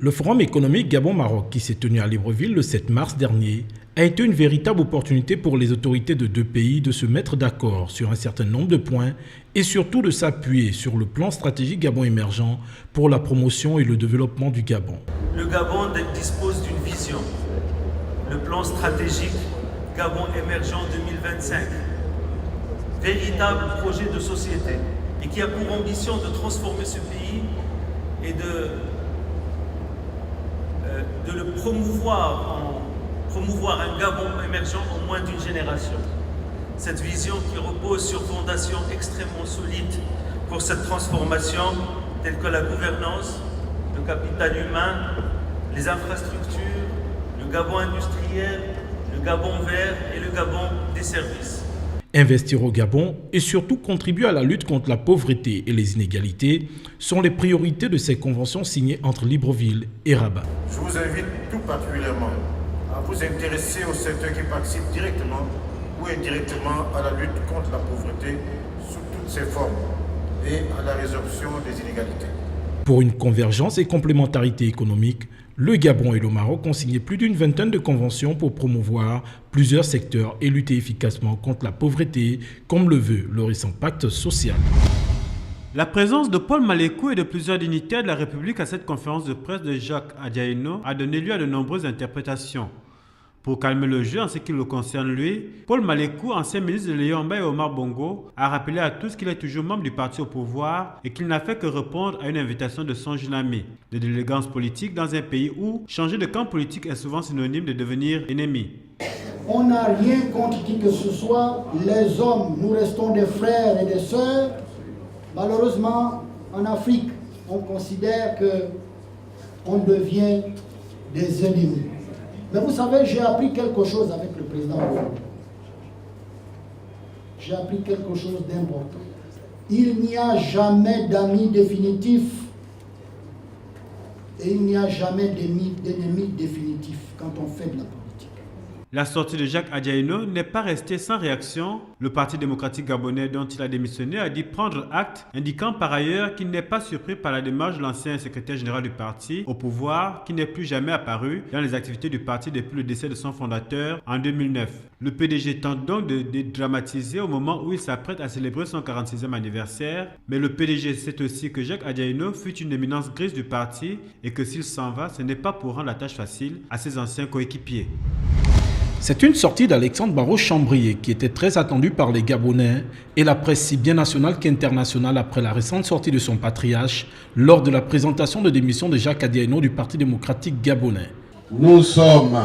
Le Forum économique Gabon-Maroc, qui s'est tenu à Libreville le 7 mars dernier, a été une véritable opportunité pour les autorités de deux pays de se mettre d'accord sur un certain nombre de points et surtout de s'appuyer sur le plan stratégique Gabon émergent pour la promotion et le développement du Gabon. Le Gabon dispose d'une vision, le plan stratégique Gabon émergent 2025, véritable projet de société et qui a pour ambition de transformer ce pays et de le promouvoir un Gabon émergent en moins d'une génération. Cette vision qui repose sur fondations extrêmement solides pour cette transformation, telles que la gouvernance, le capital humain, les infrastructures, le Gabon industriel, le Gabon vert et le Gabon des services. Investir au Gabon et surtout contribuer à la lutte contre la pauvreté et les inégalités sont les priorités de ces conventions signées entre Libreville et Rabat. Je vous invite tout particulièrement à vous intéresser aux secteurs qui participent directement ou indirectement à la lutte contre la pauvreté sous toutes ses formes et à la résolution des inégalités. Pour une convergence et complémentarité économique, le Gabon et le Maroc ont signé plus d'une vingtaine de conventions pour promouvoir plusieurs secteurs et lutter efficacement contre la pauvreté, comme le veut le récent pacte social. La présence de Paul Malékou et de plusieurs dignitaires de la République à cette conférence de presse de Jacques Adiaino a donné lieu à de nombreuses interprétations. Pour calmer le jeu en ce qui le concerne lui, Paul Malékou, ancien ministre de l'Eyomba et Omar Bongo, a rappelé à tous qu'il est toujours membre du parti au pouvoir et qu'il n'a fait que répondre à une invitation de son jeune ami, de l'élégance politique dans un pays où changer de camp politique est souvent synonyme de devenir ennemi. On n'a rien contre qui que ce soit. Les hommes, nous restons des frères et des sœurs. Malheureusement, en Afrique, on considère qu'on devient des ennemis. Mais vous savez, j'ai appris quelque chose avec le président Bongo. J'ai appris quelque chose d'important. Il n'y a jamais d'amis définitifs et il n'y a jamais d'ennemis définitifs quand on fait de la politique. La sortie de Jacques Adiaino n'est pas restée sans réaction. Le Parti démocratique gabonais dont il a démissionné a dit prendre acte, indiquant par ailleurs qu'il n'est pas surpris par la démarche de l'ancien secrétaire général du parti au pouvoir qui n'est plus jamais apparu dans les activités du parti depuis le décès de son fondateur en 2009. Le PDG tente donc de dédramatiser au moment où il s'apprête à célébrer son 46e anniversaire, mais le PDG sait aussi que Jacques Adiaino fut une éminence grise du parti et que s'il s'en va, ce n'est pas pour rendre la tâche facile à ses anciens coéquipiers. C'est une sortie d'Alexandre Barraud-Chambrier qui était très attendue par les Gabonais et la presse si bien nationale qu'internationale après la récente sortie de son patriarche lors de la présentation de démission de Jacques Adiaino du Parti démocratique gabonais. Nous sommes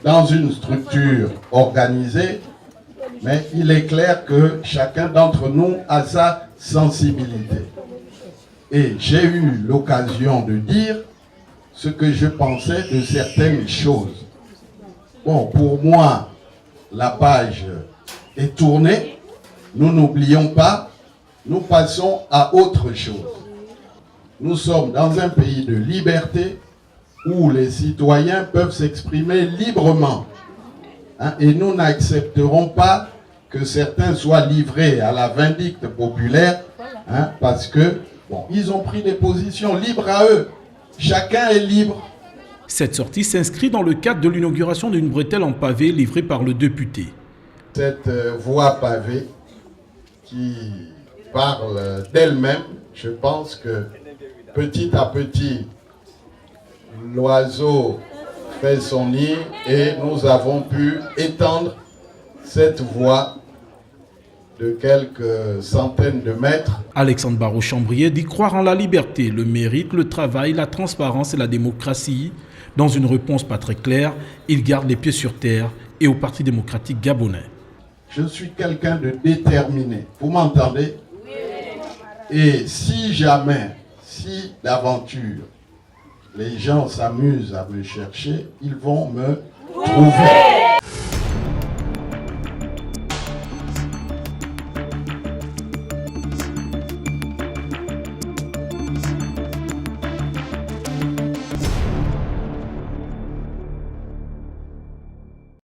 dans une structure organisée, mais il est clair que chacun d'entre nous a sa sensibilité. Et j'ai eu l'occasion de dire ce que je pensais de certaines choses. Bon, pour moi, la page est tournée. Nous n'oublions pas, nous passons à autre chose. Nous sommes dans un pays de liberté où les citoyens peuvent s'exprimer librement. Et nous n'accepterons pas que certains soient livrés à la vindicte populaire parce que, bon, ils ont pris des positions libres à eux. Chacun est libre. Cette sortie s'inscrit dans le cadre de l'inauguration d'une bretelle en pavé livrée par le député. Cette voie pavée qui parle d'elle-même, je pense que petit à petit, l'oiseau fait son nid et nous avons pu étendre cette voie de quelques centaines de mètres. Alexandre Barraud-Chambrier dit croire en la liberté, le mérite, le travail, la transparence et la démocratie. Dans une réponse pas très claire, il garde les pieds sur terre et au Parti démocratique gabonais. Je suis quelqu'un de déterminé. Vous m'entendez? Et si jamais, si d'aventure, les gens s'amusent à me chercher, ils vont me trouver.